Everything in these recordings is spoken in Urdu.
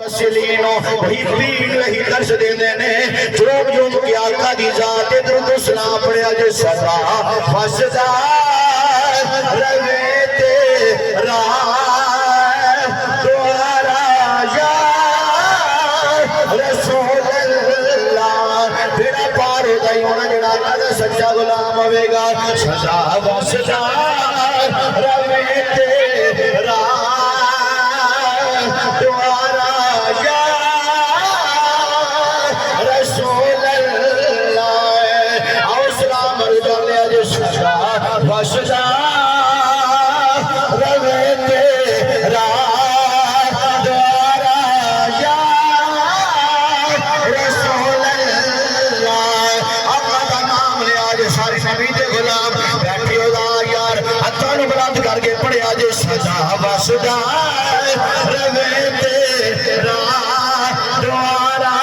سلینوں وہی پین وہی درس دے دینے جوم جوم کی آقا دی ذات درد و سلام پڑے آجے صدا فسدا رویتے رائے دوارا یا رسول اللہ بڑا پار ہو گئی ہونا جڑا کدھا سچا غلام ہوئے گا صدا فسدا رویتے رائے دوارا وشدا رویتے دوارا یا رسول اللہ آقا کا نام لے آجے ساری نبی دے غلام بیٹھی ہو دا یار ہتھوں بلند کر کے پڑھے آجے صدا وشدا رویتے دوارا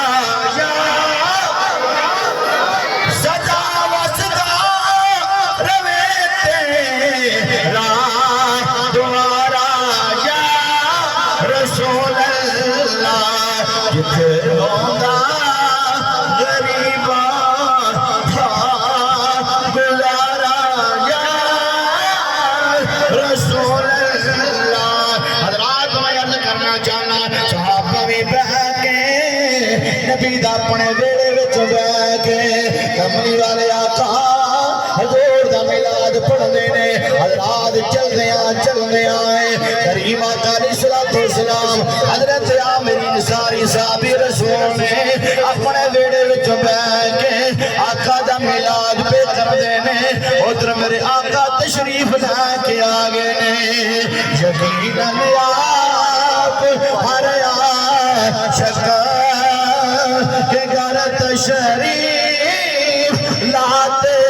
رسول اللہ جتھے روندہ غریباں تھا گزارا یا رسول اللہ حضرات میں عرض کرنا چاہنا صحابہ بھی بہ کے نبی دا اپنے ویڑے وچ بہ کے کملی والے آقا حضور دا میلاد پڑھنے نے حضرات چل دیا کریم آقا علیہ السلام حضرت عامر انصاری صحابی رسول نے اپنے ویڑے وچ بیٹھ کے آقا دا میلاد پہ کر دینے ادھر میرے آقا تشریف لے کے آگے نے یقیناً آپ ہر شکا کے گھر تشریف لاتے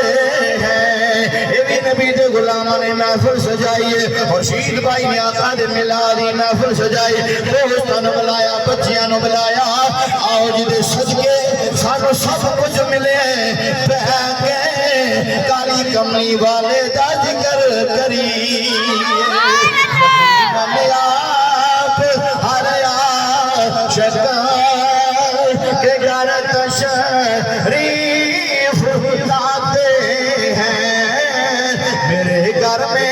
نبی دے غلامہ نے محفل سجائیے اور شہید بھائی نے آقا دے ملادی محفل سجائی دوستانو بلایا بچیاں نو بلایا آؤ جی دے صدقے سانو سب کچھ ملے بہ کے کالی کملی والے دا ذکر کری میں آپ ہر شکا کے گھر تشریف لاتے ہیں میرے گھر میں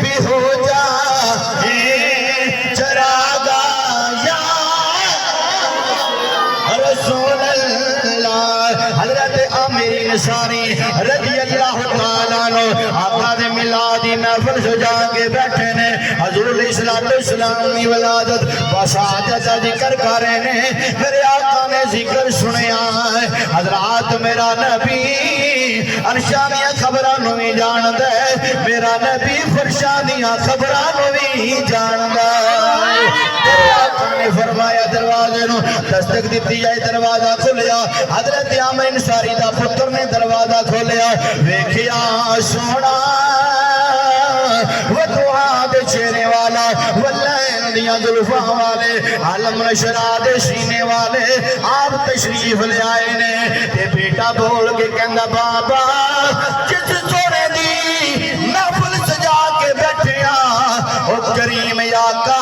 بھی ہو جائے چراغا یا رسول اللہ حضرت عامر انصاری رضی اللہ تعالیٰ عنہ آقا دے میلادی محفل سجا کے بیٹھے نے حضور علیہ السلام کی ولادت وسعادت کا ذکر کر رہے نے میرے آقا نے ذکر سنیا ہے حضرات میرا نبی عرشانیاں خبرانوں بھی جان دے میرا نبی فرشانیاں خبرانوں بھی جان دے میرے آقا نے فرمایا دروازے نو دستک دیتی جائے دروازہ کھولیا حضرت عامر انصاری دا پتر نے دروازہ کھولیا ویکھیا سونا وہ دعا دے چہرے والا واللین دیاں ظلفاں والے عالم نشرا دے سینے والے آپ تشریف لے آئے نے تے بیٹا بول کے کہندا بابا جس سونے دی محفل سجا کے بیٹھیا او کریم آقا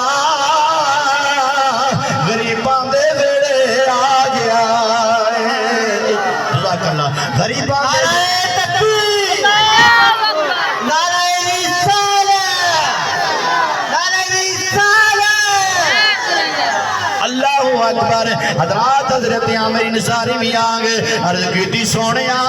غریباں دے ویڑے آ گیا جزاک اللہ غریباں دے اکبر حضرات حضرت عامر انصاری بھی آنگے عرض کیتی سونیا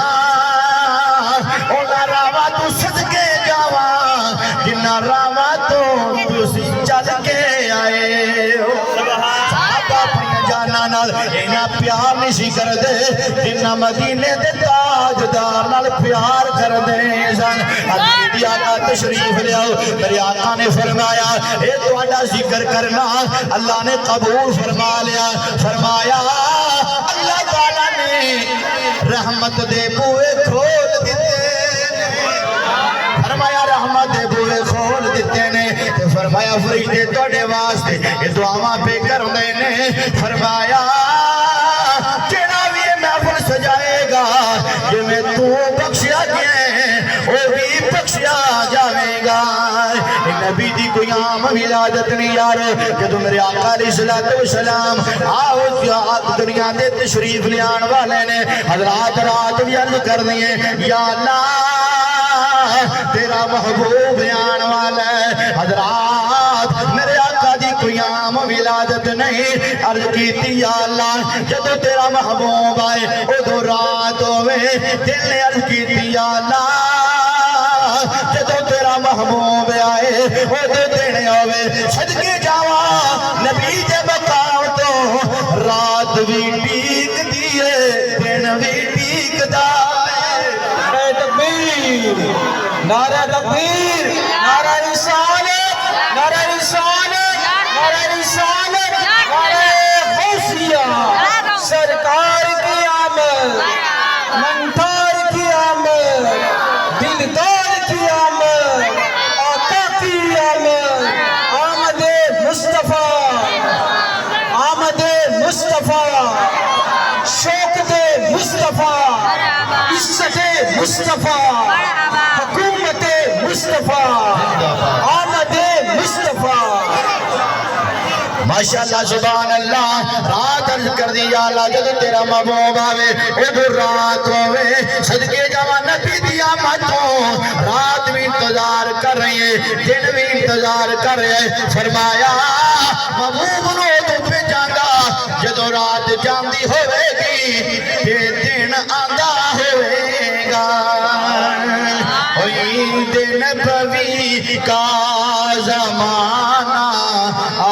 اونا راوہ تو صدقے جاواں جنہ راوہ تو تسی چل کے آئے صحابہ اپنی جانا نال اینا پیار نہیں کر دے جنہ مدینے دے تاجدار نال پیار کر دے سن حضرت آقا تشریف لے آؤ میرے آقا نے فرمایا اے تو اڈا ذکر کرنا اللہ نے قبول فرما لیا فرمایا اللہ تعالیٰ نے رحمت دے بوئے کھول دیتے فرمایا رحمت دے بوئے کھول دیتے نے فرمایا فرشتے توڑے واسطے یہ دعاواں پہ کر دینے فرمایا جنا بھی محفل سجائے گا جو میں تو بخشیا گئے وہ بھی بخشیا جائے گا نبی دی کوئی عام ولادت نہیں یار جدو میرے آقا علیہ السلام آؤ دنیا دے تشریف لیان والے نے حضرات رات بھی عرض کر دیئے یا اللہ تیرا محبوب آن والا ہے حضرات میرے آقا دی کوئی عام ولادت نہیں عرض کیتی یا اللہ جدو تیرا محبوب آئے ادو رات ہوئے دل نے عرض کیتی یا اللہ جدو تیرا محبوب آئے ادو دینے ہوئے صدقے جاواں نبی دے مقام تو رات بھی ٹیک دیئے دن بھی ٹیک دائے نعرہ تکبیر نعرہ تکبیر نعرہ رسالت نعرہ رسالت نعرہ رسالت نعرہ غوثیہ سرکار کی آمد منتار کی آمد دلدار کی آمد آقا کی آمد آمد مصطفیٰ آمد مصطفیٰ شوق مصطفیٰ عزت مصطفیٰ حکومت مصطفیٰ آمد مصطفیٰ ماشاءاللہ سبحان اللہ رات عرض کر دی یا اللہ جدو تیرا محبوب آوے ادھر رات ہوئے صدقے جوان نبی دیا ماتوں رات بھی انتظار کر رہی ہے دن بھی انتظار کر رہے ہیں فرمایا محبوب نو تو پہ جانگا جدو رات جاندی ہوئے گی یہ دن آندہ ہوئے گا عید نبوی کا زمانہ آ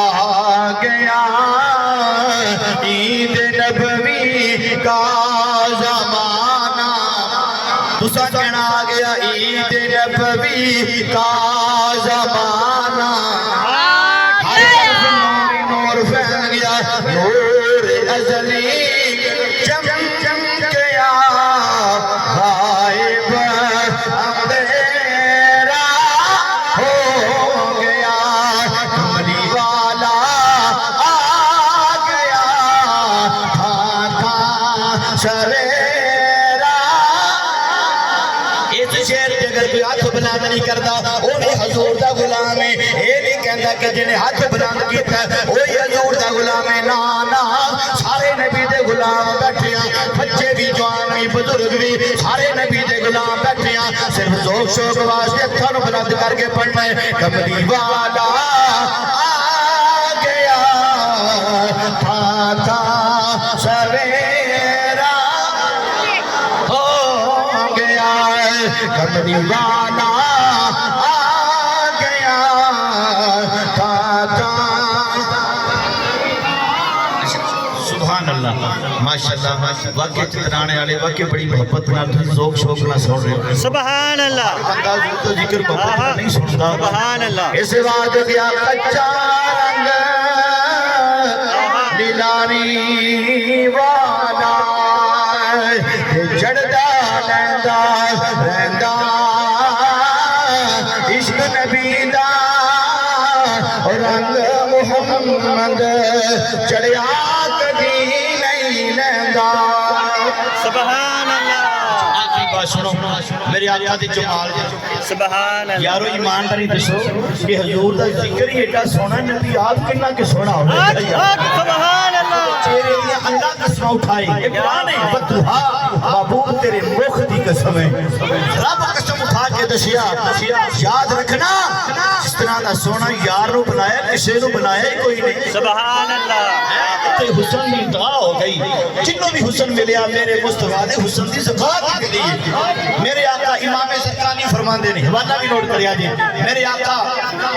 گیا عید نبوی کا زمانہ دوسرا کہنا آ گیا عید نبوی کا زمانہ ہر طرف نور پھیل گیا نور ازلی چم چم گیا غائب اندھیرا ہو گیا کملی والا آ گیا تھا تھا سویرا اس شہر کے اگر کوئی ہاتھ بلند نہیں کرتا وہ بھی حضور دا غلام ہے یہ نہیں کہتا کہ جنہیں ہاتھ بلند کیتا ہے وہی حضور دا غلام ہے نا نا سارے نبی دے غلام بیٹھے ہیں بچے بھی جوان بھی بزرگ بھی سارے نبی دے غلام بیٹھے ہیں صرف ذوق شوق واسطے اکھاں بلند کر کے پڑھنا ہے کملی والا آ گیا تھا تھا سویرا ہو گیا کملی والا آ گیا تھا تھا سبحان اللہ ماشاءاللہ واقعی چترانے والے واقعی بڑی محبت نال تسی ذوق شوق نال سن رہے ہو سبحان اللہ بندہ تو ذکر محبت نال نہیں سنتا سبحان اللہ اس واد گیا کچا رنگ لیلانی والا جڑدا لیندا رہندا عشق نبی دا رنگ محمد چڑیا کدی نہیں لیندا سبحان اللہ آخری بات سنو میرے آقا دی جمال سبحان اللہ یارو ایمانداری دسو کہ حضور دا ذکر ہی ایڈا سونا نبی آپ کنا کے سونا ہونا سبحان اللہ چہرے دیا اللہ قسمہ اٹھائی یہ قرآن ہے بدوہا محبوب تیرے مخ دی قسم ہے رب قسم اٹھا کے دسیا یاد رکھنا جس طرح دا سونا یار نو بنایا کسے نو بنایا ہی کوئی نہیں سبحان اللہ تے حسن دی انتہا ہو گئی جنوں بھی حسن ملیا میرے مصطفیٰ دے حسن دی زکاة کی گئی میرے آقا امام زرقانی فرماندے نے حوالہ بھی نوٹ کریا جی میرے آقا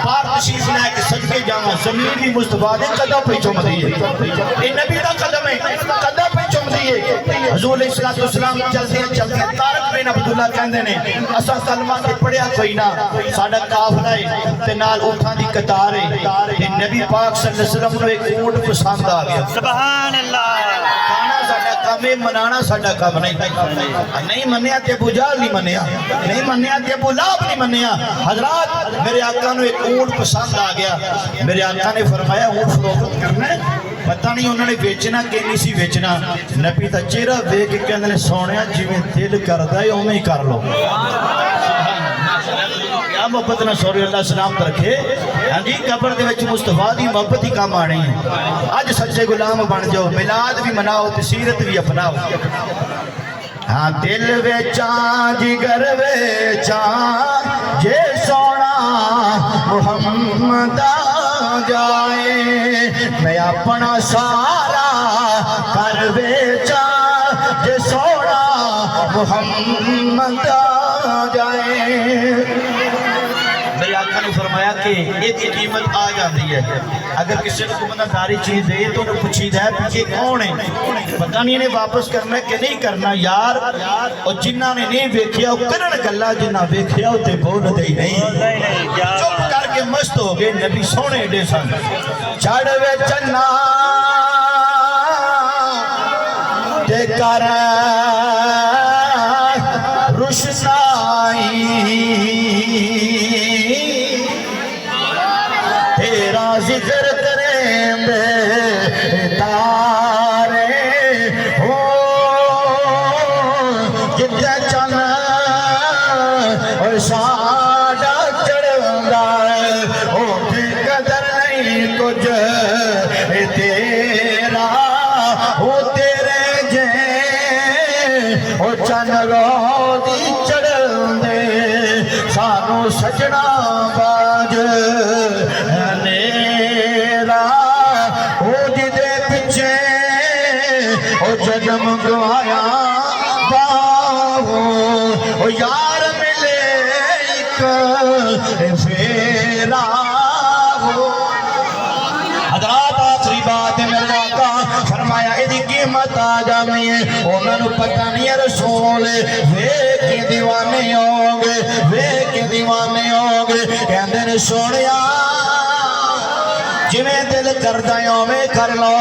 پار تشریف لائے کہ صدقے جاواں زمین بھی مصطفیٰ دے قدم پہ چم دی ہے یہ نبی دا قدم ہے قدم پہ چم دی ہے حضور علیہ السلام چلتے ہیں طارق بن عبداللہ کہندے نے اسا کلمہ تے پڑھیا کوئی نہ ساڈا قافلہ ہے تے نال اونٹاں دی قطار ہے نبی پاک صلی اللہ علیہ وسلم نو ایک اونٹ پسند آ گیا سبحان اللہ کھانا ساڈا کام ہے منانا ساڈا کام نہیں منیا تے ابو جہل نہیں منیا نہیں منیا تے ابو لہب نہیں منیا حضرات میرے آقا نو ایک اونٹ پسند آ گیا میرے آقا نے فرمایا اونٹ فروخت کرنا ہے پتہ نہیں انہوں نے بیچنا کہ نہیں سی بیچنا نبی دا چہرہ دیکھ کے کہندے نے سونیا جویں دل کردا ہے اوویں ہی کر لو کیا محبت نہ سوری اللہ سلامت رکھے ہاں جی قبر دے وچ مصطفیٰ دی محبت ہی کام آنی ہے اج سچے غلام بن جاؤ میلاد بھی مناؤ تے سیرت بھی اپناؤ ہاں دل وچاں جگر وچاں جے سونا محمد آ جائے میں اپنا سارا کر وچاں جے سونا محمد آ جائے میرے آقا نے فرمایا کہ یہ قیمت آ جاتی ہے اگر کسی کو بندہ داری چیز دے تو انہیں پوچھی جائے پیچھے کون ہے پتہ نہیں انہیں واپس کرنا ہے کہ نہیں کرنا یار اور جنہ نے نہیں ویکھیا وہ کرن گلا جنہ ویکھیا ہوتے بول دے نہیں چپ کر کے مست ہو گئے نبی سونے دے سن چڑھ وے چنا تے کر روشنائی تیرا ذکر کریں بے تارے ہو جتے چنا اور ساڑا چڑھنگا او کی قدر نہیں کچھ تیرا او تیرے جے او چن روزی چڑھندے سانو سجنا باج جنم گوایا باہو او یار ملے ایک فیرا ہو حضرات آخری بات ہے میرے آقا فرمایا ایدی قیمت آ جانی ہے انہوں نے پتہ نہیں ہے رسول وے کے دیوانے ہوں گے کہندے نے سونیا جویں دل کردائیوں میں کر لو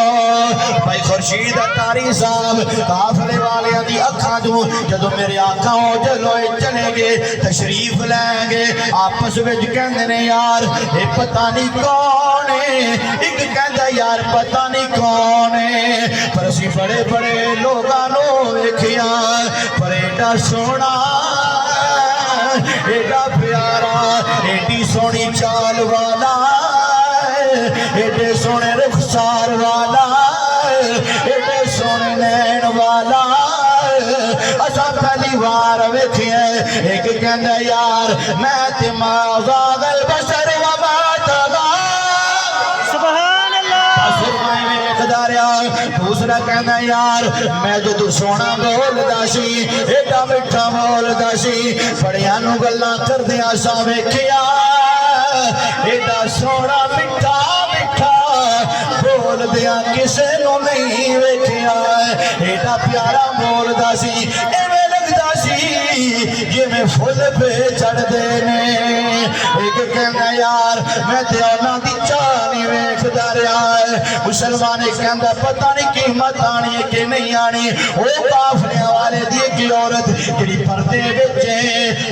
بھائی خورشید اتاری صاحب قافلے والے دی اکھاں جو جدو میرے آقا ہو جلوئے چلیں گے تشریف لیں گے آپس وچ کہندے نے یار اے پتہ نہیں کون ہے ایک کہندا یار پتہ نہیں کون ہے پر اسی بڑے بڑے لوگاں نو ویکھیا پر ایڈا سونا ایڈا پیارا ایڈی سونی چال والا ایڈے سونے رخسار والا ایڈے سونے نین والا اسا پہلی بار ویکھیا ایک کہندا یار میں تے ماغاغ البشر وما تغا سبحان اللہ دوسرا کہنا یار میں جو تو سونا بولدا سی ایڈا میٹھا بولدا سی بڑیاں نو گلاں کردیاں سا ویکھیا ایڈا سونا میٹھا بول دیا کسے نو نہیں ویکھیا ایڈا پیارا بولدا سی ایویں لگدا سی جویں پھل پہ چڑھ دے نے ایک کہندا یار میں تے انہاں دی چاہ نہیں ویکھدا رہیا مسلمان کہندا پتہ نہیں قیمت آنی ہے کہ نہیں آنی او قافلے والے دی ایک عورت جڑی پردے وچ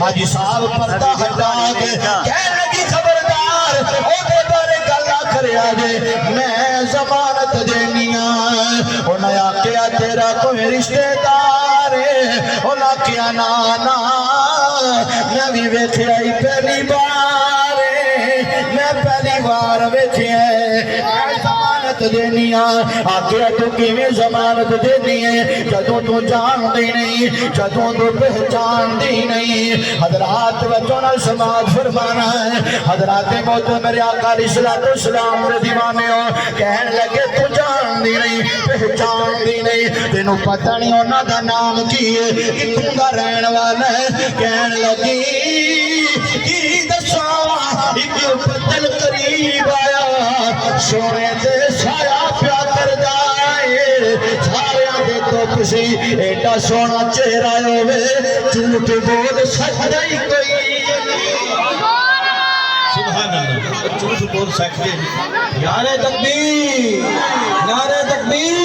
اج صاحب پردہ ہٹا کے کہن لگی خبردار او دے بارے گلا کریا جے میں ضمانت دینیاں انہیں آکیا تیرا کوئی رشتہ دار انہیں کیا نانا میں بھی ویکھیا ہی پہلی بار میں پہلی بار ویکھیا میں ضمانت دینیاں آکیا تو کیویں ضمانت دینی ہے جدوں تو جان دی نہیں جدوں تو پہچان دی نہیں حضرات بچوں نال سماعت فرمانا ہے حضرات موت میرے آقا علیہ السلام دے دیوانے ہو کہن لگے تو جان دی نہیں پہچان دی نہیں تینوں پتہ نہیں انہاں دا نام کی ہے کتوں دا رہن والا ہے کہن لگی کی دساں ایک بدل قریب آیا سونے دے سایہ پیا کردا اے ساریاں دے تو کسی ایڈا سونا چہرہ ہوے جھوٹ بول سکدا ہی کوئی سبحان اللہ جھوٹ بول سکتے نعرہ تکبیر